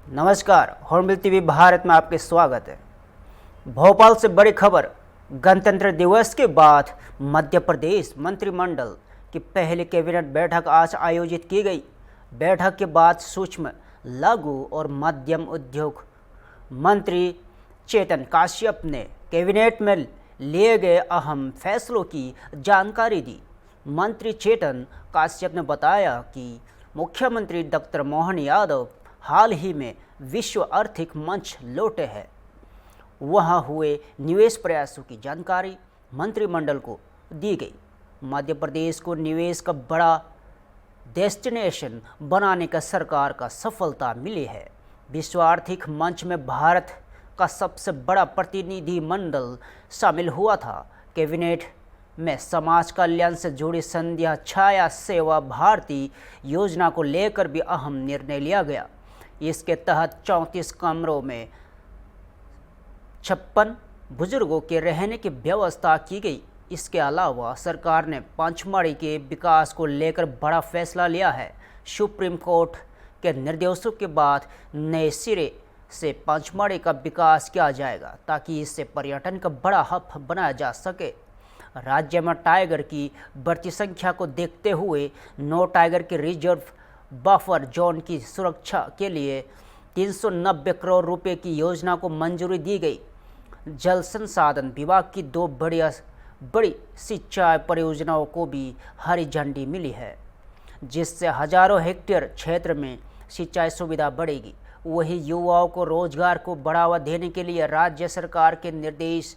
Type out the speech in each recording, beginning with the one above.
नमस्कार, hornbill TV Bharat में आपके स्वागत है। भोपाल से बड़ी खबर। गणतंत्र दिवस के बाद मध्य प्रदेश मंत्रिमंडल की पहली कैबिनेट बैठक आज आयोजित की गई। बैठक के बाद सूक्ष्म, लघु और मध्यम उद्योग मंत्री चेतन काश्यप ने कैबिनेट में लिए गए अहम फैसलों की जानकारी दी। मंत्री चेतन काश्यप ने बताया कि मुख्यमंत्री डॉक्टर मोहन यादव हाल ही में विश्व आर्थिक मंच लौटे हैं। वहां हुए निवेश प्रयासों की जानकारी मंत्रिमंडल को दी गई। मध्य प्रदेश को निवेश का बड़ा डेस्टिनेशन बनाने का सरकार का सफलता मिली है। विश्व आर्थिक मंच में भारत का सबसे बड़ा प्रतिनिधिमंडल शामिल हुआ था। कैबिनेट में समाज कल्याण से जुड़ी संध्या छाया सेवा भारती योजना को लेकर भी अहम निर्णय लिया गया। इसके तहत 34 कमरों में 56 बुजुर्गों के रहने की व्यवस्था की गई। इसके अलावा सरकार ने पंचमढ़ी के विकास को लेकर बड़ा फैसला लिया है। सुप्रीम कोर्ट के निर्देशों के बाद नए सिरे से पंचमढ़ी का विकास किया जाएगा ताकि इससे पर्यटन का बड़ा हब बनाया जा सके। राज्य में टाइगर की बढ़ती संख्या को देखते हुए नो टाइगर के रिजर्व बफर जोन की सुरक्षा के लिए 390 करोड़ रुपए की योजना को मंजूरी दी गई। जल संसाधन विभाग की 2 बड़ी सिंचाई परियोजनाओं को भी हरी झंडी मिली है, जिससे हजारों हेक्टेयर क्षेत्र में सिंचाई सुविधा बढ़ेगी। वही युवाओं को रोजगार को बढ़ावा देने के लिए राज्य सरकार के निर्देश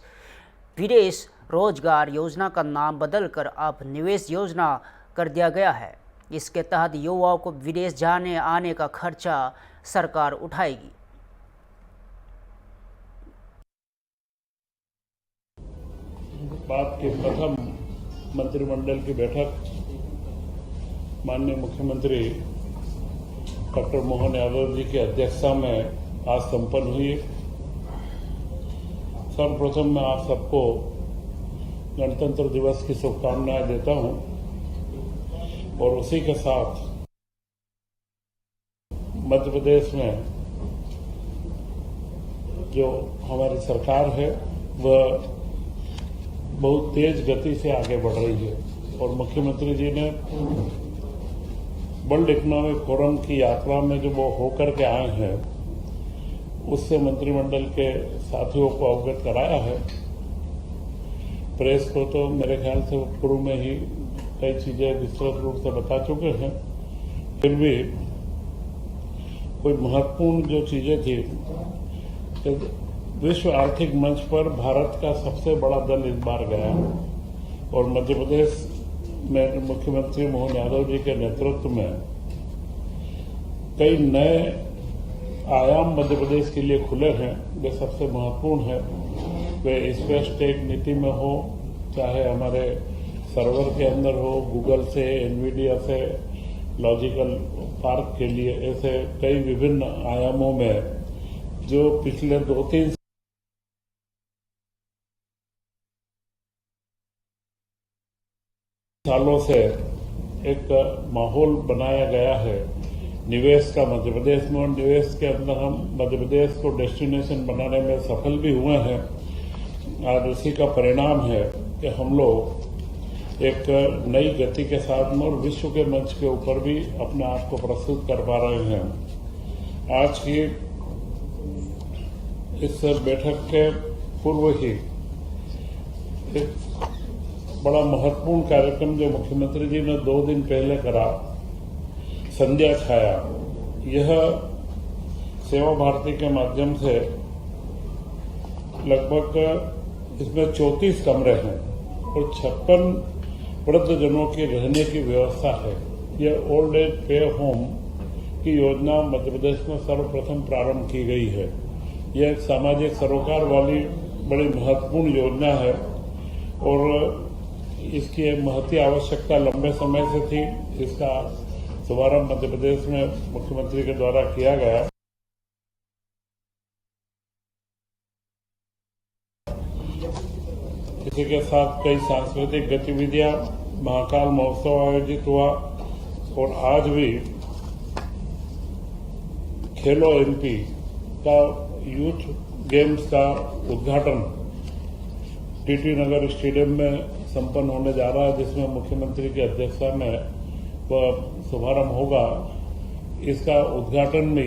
विदेश रोजगार योजना का नाम बदलकर अब निवेश योजना कर दिया गया है। इसके तहत युवाओं को विदेश जाने आने का खर्चा सरकार उठाएगी। बात की प्रथम मंत्रिमंडल की बैठक माननीय मुख्यमंत्री डॉक्टर मोहन यादव जी की अध्यक्षता में आज संपन्न हुई। सर्वप्रथम मैं आप सबको गणतंत्र दिवस की शुभकामनाएं देता हूं और उसी के साथ मध्य प्रदेश में जो हमारी सरकार है वह बहुत तेज गति से आगे बढ़ रही है और मुख्यमंत्री जी ने वर्ल्ड इकोनॉमिक फोरम की यात्रा में जो वो होकर के आए हैं उससे मंत्रिमंडल के साथियों को अवगत कराया है। प्रेस को तो मेरे ख्याल से पूर्व में ही कई चीजें विस्तृत रूप से बता चुके हैं, फिर भी कोई महत्वपूर्ण जो चीजें थी, विश्व आर्थिक मंच पर भारत का सबसे बड़ा दल इस बार गया और मध्य प्रदेश में मुख्यमंत्री मोहन यादव जी के नेतृत्व में कई नए आयाम मध्य प्रदेश के लिए खुले हैं। वे सबसे महत्वपूर्ण है, वे स्पेस टेक नीति में हो, चाहे हमारे सर्वर के अंदर हो, गूगल से, एनवीडिया से, लॉजिकल पार्क के लिए, ऐसे कई विभिन्न आयामों में जो पिछले 2-3 सालों से एक माहौल बनाया गया है निवेश का मध्य प्रदेश में, और निवेश के अंदर हम मध्य प्रदेश को डेस्टिनेशन बनाने में सफल भी हुए हैं। आज उसी का परिणाम है कि हम लोग एक नई गति के साथ में और विश्व के मंच के ऊपर भी अपने आप को प्रस्तुत कर पा रहे हैं। आज की इस बैठक के पूर्व ही एक बड़ा महत्वपूर्ण कार्यक्रम जो मुख्यमंत्री जी ने 2 दिन पहले करा, संध्या छाया, यह सेवा भारती के माध्यम से लगभग इसमें 34 कमरे हैं और 56 वृद्धजनों के रहने की व्यवस्था है। यह ओल्ड एज पे होम की योजना मध्य प्रदेश में सर्वप्रथम प्रारंभ की गई है। यह एक सामाजिक सरोकार वाली बड़ी महत्वपूर्ण योजना है और इसकी एक महती आवश्यकता लंबे समय से थी। इसका शुभारंभ मध्य प्रदेश में मुख्यमंत्री के द्वारा किया गया। इसी के साथ कई सांस्कृतिक गतिविधियां, महाकाल महोत्सव आयोजित हुआ और आज भी खेलो एमपी का यूथ गेम्स का उद्घाटन टीटी नगर स्टेडियम में संपन्न होने जा रहा है, जिसमें मुख्यमंत्री की अध्यक्षता में वह शुभारंभ होगा। इसका उद्घाटन भी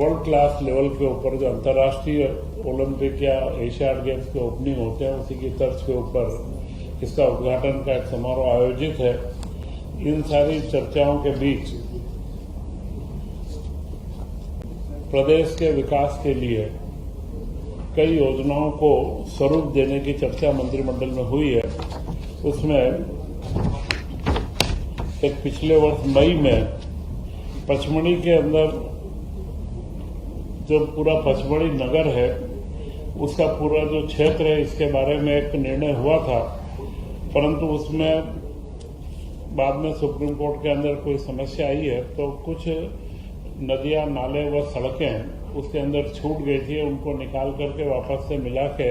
वर्ल्ड क्लास लेवल के ऊपर जो अंतर्राष्ट्रीय ओलंपिक या एशियाड गेम्स के ओपनिंग होते हैं, उसी की तर्ज के ऊपर इसका उद्घाटन का एक समारोह आयोजित है। इन सारी चर्चाओं के बीच प्रदेश के विकास के लिए कई योजनाओं को स्वरूप देने की चर्चा मंत्रिमंडल में हुई है। उसमें एक पिछले वर्ष मई में पचमढ़ी के अंदर जो पूरा पचमढ़ी नगर है, उसका पूरा जो क्षेत्र है, इसके बारे में एक निर्णय हुआ था, परंतु उसमें बाद में सुप्रीम कोर्ट के अंदर कोई समस्या आई है, तो कुछ नदियां, नाले व सड़कें उसके अंदर छूट गई थी। उनको निकाल करके वापस से मिला के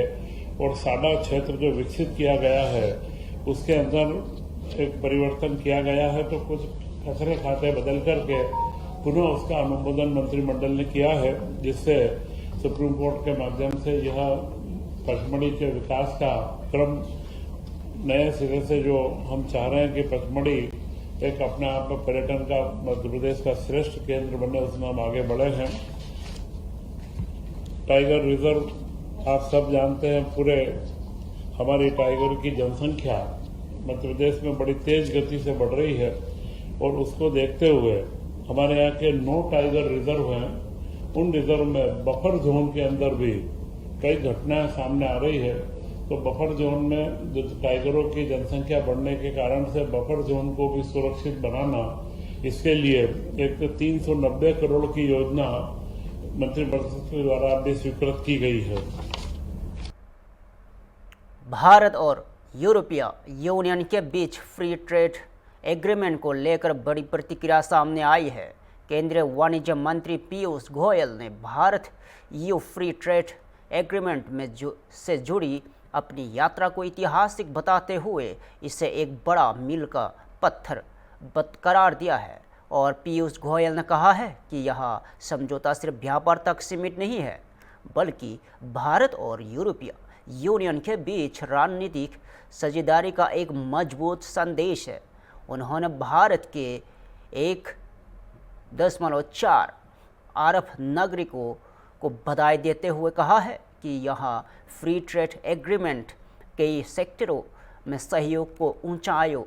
और साडा क्षेत्र जो विकसित किया गया है, उसके अंदर एक परिवर्तन किया गया है। तो कुछ खसरे खाते बदल करके पुनः उसका अनुमोदन मंत्रिमंडल ने किया है, जिससे सुप्रीम कोर्ट के माध्यम से यह पचमढ़ी के विकास का क्रम नए सिरे से जो हम चाह रहे हैं कि पचमढ़ी एक अपने आप में पर्यटन का मध्य प्रदेश का श्रेष्ठ केंद्र बने, उसमें हम आगे बढ़े हैं। टाइगर रिजर्व आप सब जानते हैं, पूरे हमारी टाइगर की जनसंख्या मध्य प्रदेश में बड़ी तेज गति से बढ़ रही है, और उसको देखते हुए हमारे यहाँ के 9 टाइगर रिजर्व हैं। उन रिजर्व में बफर जोन के अंदर भी कई घटनाएं सामने आ रही है। तो बफर जोन में जो टाइगरों की जनसंख्या बढ़ने के कारण से बफर जोन को भी सुरक्षित बनाना, इसके लिए एक 390 करोड़ की योजना मंत्रिपरिषद के द्वारा भी स्वीकृत की गई है। भारत और यूरोपीय यूनियन के बीच फ्री ट्रेड एग्रीमेंट को लेकर बड़ी प्रतिक्रिया सामने आई है। केंद्रीय वाणिज्य मंत्री पीयूष गोयल ने Bharat EU free trade agreement में से जुड़ी अपनी यात्रा को ऐतिहासिक बताते हुए इसे एक बड़ा मील का पत्थर करार दिया है। और पीयूष गोयल ने कहा है कि यह समझौता सिर्फ व्यापार तक सीमित नहीं है, बल्कि भारत और यूरोपीय यूनियन के बीच रणनीतिक साझेदारी का एक मजबूत संदेश है। उन्होंने भारत के 1.4 अरब नागरिकों को बधाई देते हुए कहा है कि यहाँ फ्री ट्रेड एग्रीमेंट कई सेक्टरों में सहयोग को ऊंचाइयों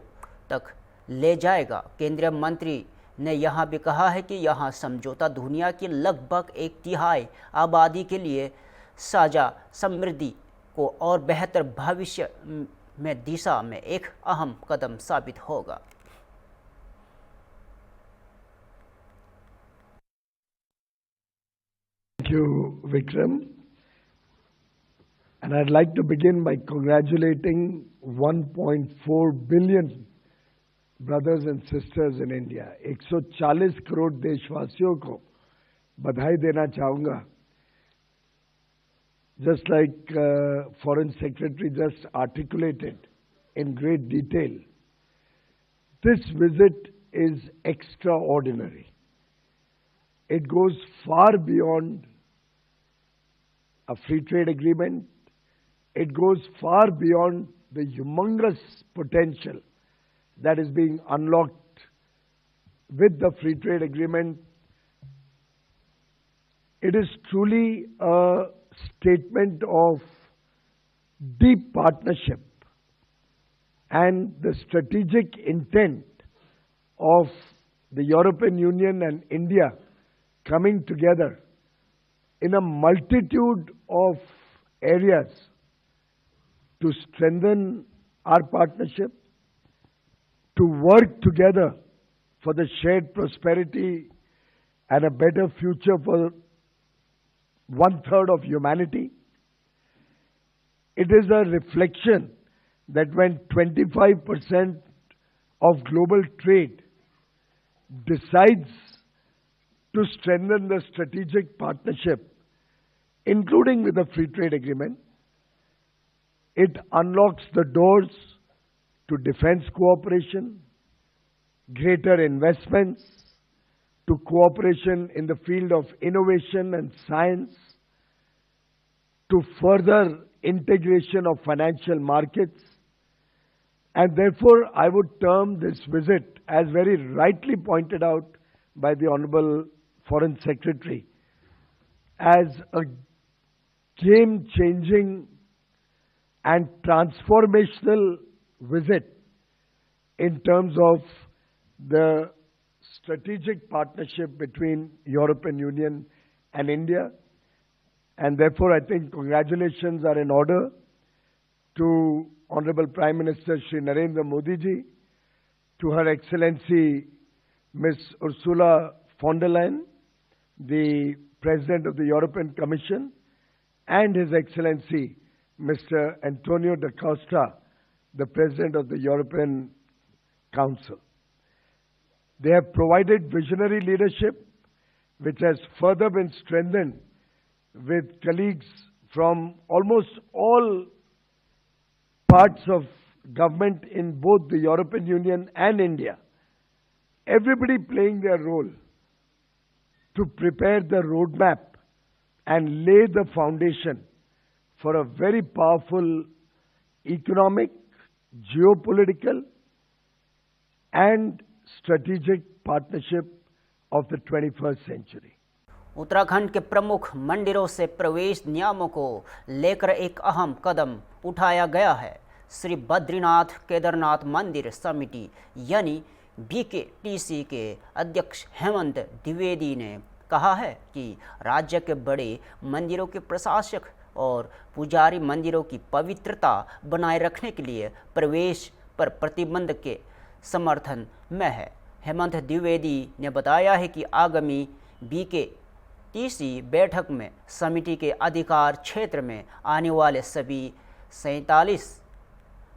तक ले जाएगा। केंद्रीय मंत्री ने यह भी कहा है कि यह समझौता दुनिया की लगभग 1/3 आबादी के लिए साझा समृद्धि को और बेहतर भविष्य में दिशा में एक अहम कदम साबित होगा। Thank you, Vikram. And I'd like to begin by congratulating 1.4 billion brothers and sisters in India. 140 crore देशवासियों को बधाई देना चाहूँगा। Just like Foreign Secretary just articulated in great detail, this visit is extraordinary. It goes far beyond a free trade agreement. It goes far beyond the humongous potential that is being unlocked with the free trade agreement. It is truly a statement of deep partnership and the strategic intent of the European Union and India coming together in a multitude of areas to strengthen our partnership, to work together for the shared prosperity and a better future for 1/3 of humanity. It is a reflection that when 25% of global trade decides to strengthen the strategic partnership, including with the free trade agreement, it unlocks the doors to defense cooperation, greater investments, to cooperation in the field of innovation and science, to further integration of financial markets. And therefore, I would term this visit, as very rightly pointed out by the Honorable Foreign Secretary, as a game-changing and transformational visit in terms of the strategic partnership between European Union and India. And therefore, I think congratulations are in order to Honorable Prime Minister Shri Narendra Modi ji, to Her Excellency Ms. Ursula von der Leyen, the President of the European Commission, and His Excellency Mr. Antonio da Costa, the President of the European Council. They have provided visionary leadership, which has further been strengthened with colleagues from almost all parts of government in both the European Union and India. Everybody playing their role to prepare the roadmap and lay the foundation for a very powerful economic, geopolitical, and strategic partnership of the 21st century. Uttarakhand के प्रमुख मंदिरों से प्रवेश नियमों को लेकर एक अहम कदम उठाया गया है। श्री बद्रीनाथ केदारनाथ मंदिर समिति यानी BKTC के अध्यक्ष हेमंत द्विवेदी ने कहा है कि राज्य के बड़े मंदिरों के प्रशासक और पुजारी मंदिरों की पवित्रता बनाए रखने के लिए प्रवेश पर प्रतिबंध के समर्थन में है। हेमंत द्विवेदी ने बताया है कि आगामी BKTC बैठक में समिति के अधिकार क्षेत्र में आने वाले सभी 47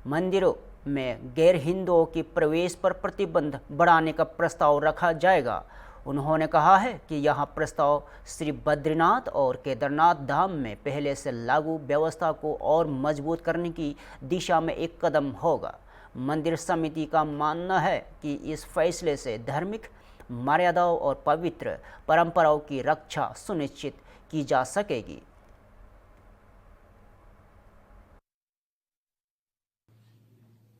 मंदिरों में गैर हिंदुओं के प्रवेश पर प्रतिबंध बढ़ाने का प्रस्ताव रखा जाएगा। उन्होंने कहा है कि यह प्रस्ताव श्री बद्रीनाथ और केदारनाथ धाम में पहले से लागू व्यवस्था को और मजबूत करने की दिशा में एक कदम होगा। मंदिर समिति का मानना है कि इस फैसले से धार्मिक मर्यादाओं और पवित्र परंपराओं की रक्षा सुनिश्चित की जा सकेगी।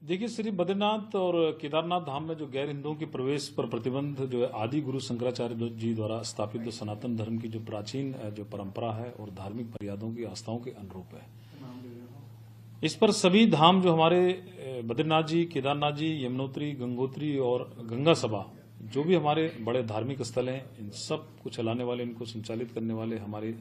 देखिए, श्री बद्रीनाथ और केदारनाथ धाम में जो गैर हिंदुओं के प्रवेश पर प्रतिबंध जो है आदि गुरु शंकराचार्य जी द्वारा स्थापित जो सनातन धर्म की जो प्राचीन जो परंपरा है और धार्मिक मर्यादाओं की आस्थाओं के अनुरूप है। इस पर सभी धाम जो हमारे बद्रीनाथ जी, केदारनाथ जी, यमुनोत्री, गंगोत्री और गंगा सभा जो भी हमारे बड़े धार्मिक स्थल हैं, इन सब को चलाने वाले, इनको संचालित करने वाले हमारे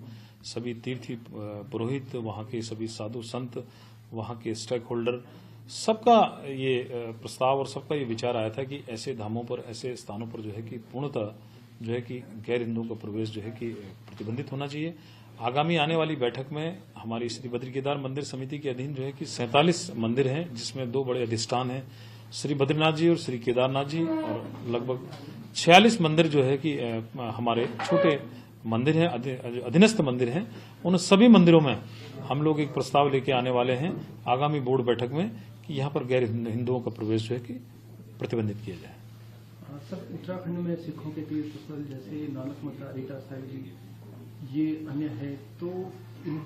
सभी तीर्थी पुरोहित, वहां के सभी साधु संत, वहां के स्टेक होल्डर, सबका ये प्रस्ताव और सबका ये विचार आया था कि ऐसे धामों पर, ऐसे स्थानों पर जो है कि पूर्णतः जो है कि गैर हिंदुओं का प्रवेश जो है कि प्रतिबंधित होना चाहिए। आगामी आने वाली बैठक में हमारी श्री बद्री केदार मंदिर समिति के अधीन जो है कि 47 मंदिर हैं, जिसमें 2 बड़े अधिष्ठान हैं, श्री बद्रीनाथ जी और श्री केदारनाथ जी, और लगभग 46 मंदिर जो है कि हमारे छोटे मंदिर हैं, अधीनस्थ मंदिर हैं। उन सभी मंदिरों में हम लोग एक प्रस्ताव लेके आने वाले हैं आगामी बोर्ड बैठक में कि यहाँ पर गैर हिंदुओं का प्रवेश जो है कि प्रतिबंधित किया जाए। सर, उत्तराखंड में सिखों के तीर्थ स्थल जैसे नानक मता, रीटा साहिब जी, ये अन्य है, तो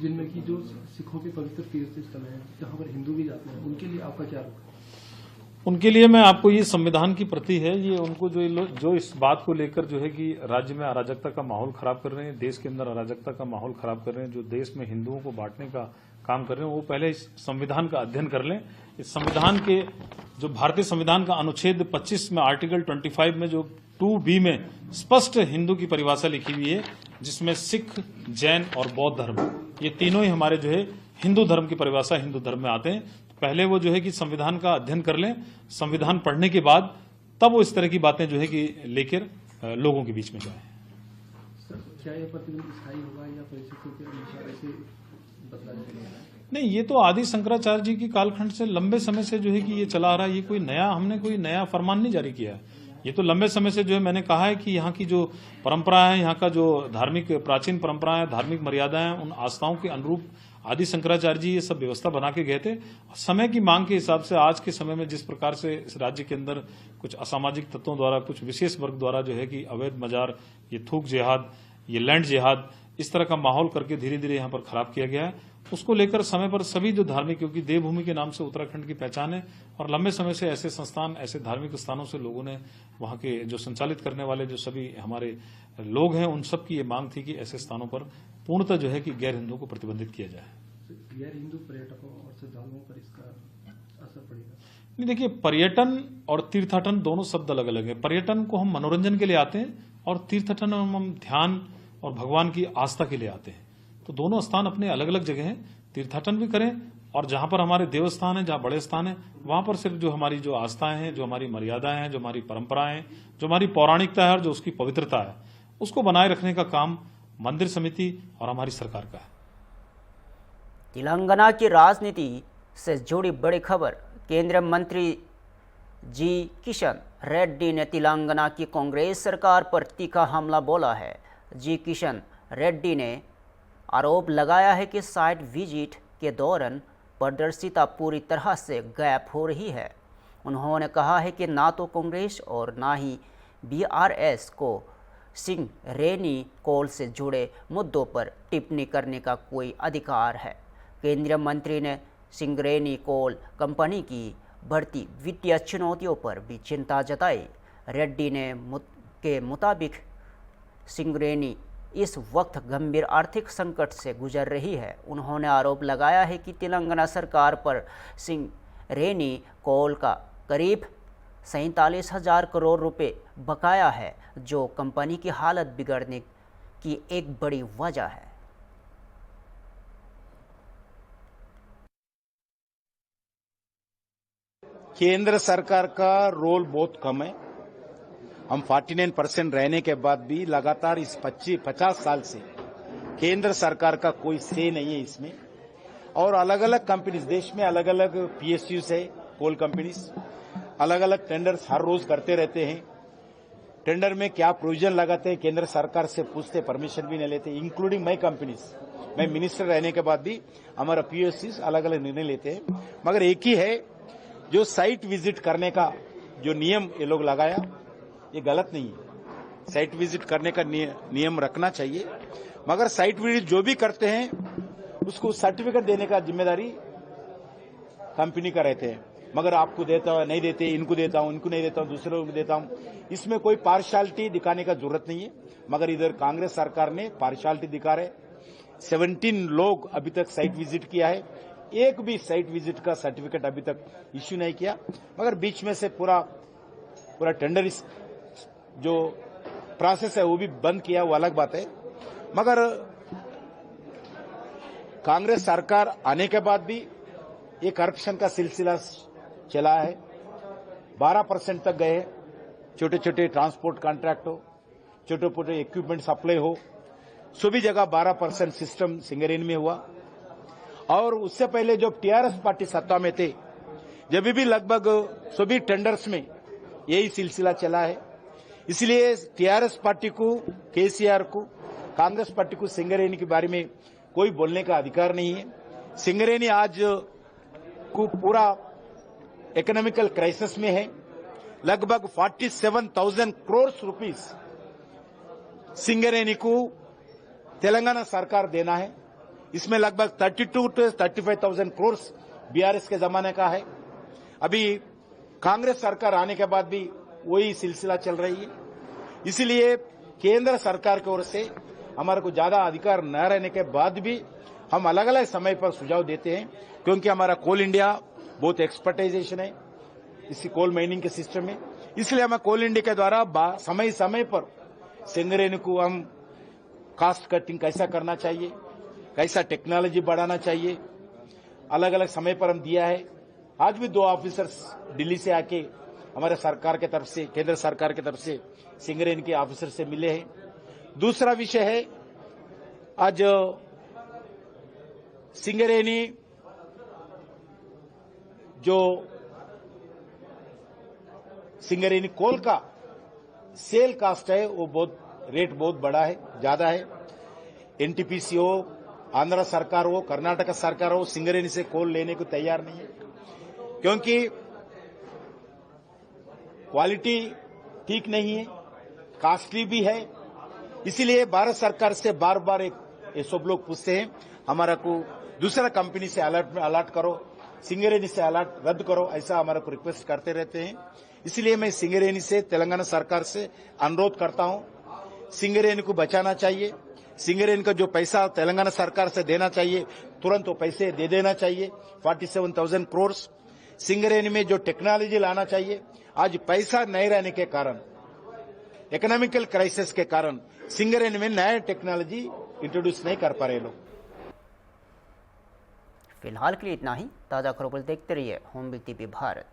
जिनमें की जो सिखों के पवित्र तीर्थ स्थल हैं जहाँ पर हिंदू भी जाते हैं, उनके लिए आपका क्या रुख? उनके लिए मैं आपको ये संविधान की प्रति है, ये उनको जो इस बात को लेकर जो है कि राज्य में अराजकता का माहौल खराब कर रहे हैं, देश के अंदर अराजकता का माहौल खराब कर रहे हैं, जो देश में हिंदुओं को बांटने का काम कर रहे हैं, वो पहले इस संविधान का अध्ययन कर लें। इस संविधान के जो भारतीय संविधान का अनुच्छेद 25 में आर्टिकल 25 में जो 2B में स्पष्ट हिंदू की परिभाषा लिखी हुई है, जिसमें सिख, जैन और बौद्ध धर्म, ये तीनों ही हमारे जो है हिंदू धर्म की परिभाषा हिंदू धर्म में आते हैं। पहले वो जो है कि संविधान का अध्ययन कर लें, संविधान पढ़ने के बाद तब वो इस तरह की बातें जो है कि लेकर लोगों के बीच में जाएं। सर, क्या यह प्रतिबंध स्थायी होगा या परिस्थितियों के अनुसार ऐसे बदला जाएगा? नहीं, ये तो आदि शंकराचार्य जी की कालखंड से लंबे समय से जो है कि ये चला आ रहा है। ये कोई नया, हमने कोई नया फरमान नहीं जारी किया है। ये तो लंबे समय से जो है, मैंने कहा है कि यहाँ की जो परंपरा है, यहाँ का जो धार्मिक प्राचीन परंपरा है, धार्मिक मर्यादा है, उन आस्थाओं के अनुरूप आदि शंकराचार्य जी ये सब व्यवस्था बना के गए थे। समय की मांग के हिसाब से आज के समय में जिस प्रकार से इस राज्य के अंदर कुछ असामाजिक तत्वों द्वारा, कुछ विशेष वर्ग द्वारा जो है कि अवैध मजार, ये थूक जिहाद, ये लैंड जिहाद, इस तरह का माहौल करके धीरे धीरे यहाँ पर खराब किया गया है, उसको लेकर समय पर सभी जो धार्मिक, क्योंकि देवभूमि के नाम से उत्तराखंड की पहचान है और लंबे समय से ऐसे संस्थान, ऐसे धार्मिक स्थानों से लोगों ने, वहां के जो संचालित करने वाले जो सभी हमारे लोग हैं, उन सब की ये मांग थी कि ऐसे स्थानों पर पूर्णतः जो है कि गैर हिंदुओं को प्रतिबंधित किया जाए। गैर हिंदू पर्यटकों और श्रद्धालुओं पर इसका असर पड़ेगा? नहीं, देखिए, पर्यटन और तीर्थाटन दोनों शब्द अलग अलग है। पर्यटन को हम मनोरंजन के लिए आते हैं और तीर्थाटन हम ध्यान और भगवान की आस्था के लिए आते हैं। तो दोनों स्थान अपने अलग अलग जगह हैं। तीर्थाटन भी करें और जहां पर हमारे देवस्थान है, जहां बड़े स्थान है, वहां पर सिर्फ जो हमारी जो आस्थाएं हैं, जो हमारी मर्यादाएं हैं, जो हमारी परंपराएं हैं, जो हमारी पौराणिकता है और जो उसकी पवित्रता है, उसको बनाए रखने का काम मंदिर समिति और हमारी सरकार का है। तेलंगाना की राजनीति से जुड़ी बड़ी खबर। केंद्रीय मंत्री जी किशन रेड्डी ने तेलंगाना की कांग्रेस सरकार पर तीखा हमला बोला है। जी किशन रेड्डी ने आरोप लगाया है कि साइट विजिट के दौरान पारदर्शिता पूरी तरह से गायब हो रही है। उन्होंने कहा है कि ना तो कांग्रेस और ना ही बीआरएस को सिंगरेनी कोल से जुड़े मुद्दों पर टिप्पणी करने का कोई अधिकार है। केंद्रीय मंत्री ने सिंगरेनी कोल कंपनी की बढ़ती वित्तीय चुनौतियों पर भी चिंता जताई। रेड्डी ने के मुताबिक सिंगरेनी इस वक्त गंभीर आर्थिक संकट से गुजर रही है। उन्होंने आरोप लगाया है कि तेलंगाना सरकार पर सिंगरेनी कोल का करीब 47,000 करोड़ रुपए बकाया है, जो कंपनी की हालत बिगड़ने की एक बड़ी वजह है। केंद्र सरकार का रोल बहुत कम है। हम 49% रहने के बाद भी लगातार इस 50 साल से केंद्र सरकार का कोई से नहीं है इसमें। और अलग अलग कंपनीज, देश में अलग अलग पीएसयूज है, कोल कंपनीज, अलग अलग टेंडर्स हर रोज करते रहते हैं। टेंडर में क्या प्रोविजन लगाते हैं केंद्र सरकार से पूछते, परमिशन भी नहीं लेते, इंक्लूडिंग माई कंपनीज। मैं मिनिस्टर रहने के बाद भी हमारा पीएसयूज अलग अलग निर्णय लेते हैं। मगर एक ही है, जो साइट विजिट करने का जो नियम ये लोग लगाया, ये गलत नहीं है। साइट विजिट करने का नियम रखना चाहिए, मगर साइट विजिट जो भी करते हैं उसको सर्टिफिकेट देने का जिम्मेदारी कंपनी का रहते हैं। मगर आपको देता है, नहीं देते, इनको देता हूं, इनको नहीं देता हूं, दूसरों को देता हूं, इसमें कोई पार्शियलिटी दिखाने का जरूरत नहीं है। मगर इधर कांग्रेस सरकार ने पार्शियलिटी दिखा रहे। 17 लोग अभी तक साइट विजिट किया है, एक भी साइट विजिट का सर्टिफिकेट अभी तक इश्यू नहीं किया। मगर बीच में से पूरा टेंडर जो प्रोसेस है वो भी बंद किया, वो अलग बात है। मगर कांग्रेस सरकार आने के बाद भी ये करप्शन का सिलसिला चला है। 12% तक गए। छोटे छोटे ट्रांसपोर्ट कॉन्ट्रैक्ट हो, छोटे छोटे इक्विपमेंट सप्लाई हो, सभी जगह 12% सिस्टम सिंगरेन में हुआ। और उससे पहले जब टीआरएस पार्टी सत्ता में थे, जब भी लगभग सभी टेंडर्स में यही सिलसिला चला है। इसलिए टीआरएस पार्टी को, केसीआर को, कांग्रेस पार्टी को सिंगरेनी के बारे में कोई बोलने का अधिकार नहीं है। सिंगरेनी आज को पूरा इकोनॉमिकल क्राइसिस में है। लगभग 47,000 करोड़ रुपीस सिंगरेनी को तेलंगाना सरकार देना है। इसमें लगभग 32 to 35,000 करोड़ बीआरएस के जमाने का है। अभी कांग्रेस सरकार आने के बाद भी वही सिलसिला चल रही है। इसलिए केंद्र सरकार की ओर से हमारे को ज्यादा अधिकार न रहने के बाद भी हम अलग अलग समय पर सुझाव देते हैं, क्योंकि हमारा कोल इंडिया बहुत एक्सपर्टाइजेशन है इसी कोल माइनिंग के सिस्टम में। इसलिए हमें कोल इंडिया के द्वारा समय समय पर सिंगरेनी को हम कास्ट कटिंग कैसा करना चाहिए, कैसा टेक्नोलॉजी बढ़ाना चाहिए, अलग अलग समय पर हम दिया है। आज भी 2 ऑफिसर्स दिल्ली से आके हमारे सरकार के तरफ से, केंद्र सरकार की तरफ से सिंगरेनी के ऑफिसर से मिले हैं। दूसरा विषय है, आज सिंगरेनी जो सिंगरेनी कोल का सेल कास्ट है वो रेट बहुत बड़ा है, ज्यादा है। एनटीपीसी हो, आंध्र सरकार हो, कर्नाटक सरकार हो, सिंगरेनी से कोल लेने को तैयार नहीं है, क्योंकि क्वालिटी ठीक नहीं है, कॉस्टली भी है। इसीलिए भारत सरकार से बार बार ये सब लोग पूछते हैं, हमारा को दूसरा कंपनी से अलर्ट करो, सिंगरेनी से अलर्ट रद्द करो, ऐसा हमारा को रिक्वेस्ट करते रहते हैं। इसलिए मैं सिंगरेनी से, तेलंगाना सरकार से अनुरोध करता हूं, सिंगरेनी को बचाना चाहिए। सिंगरेनी का जो पैसा तेलंगाना सरकार से देना चाहिए, तुरंत वो पैसे दे देना चाहिए, 47,000 करोड़। सिंगरेनी में जो टेक्नोलॉजी लाना चाहिए, आज पैसा नहीं रहने के कारण, इकोनॉमिकल क्राइसिस के कारण सिंगरेनी में नया टेक्नोलॉजी इंट्रोड्यूस नहीं कर पा रहे लोग। फिलहाल के लिए इतना ही। ताज़ा खबरों देखते रहिए होम बिग टीवी भारत।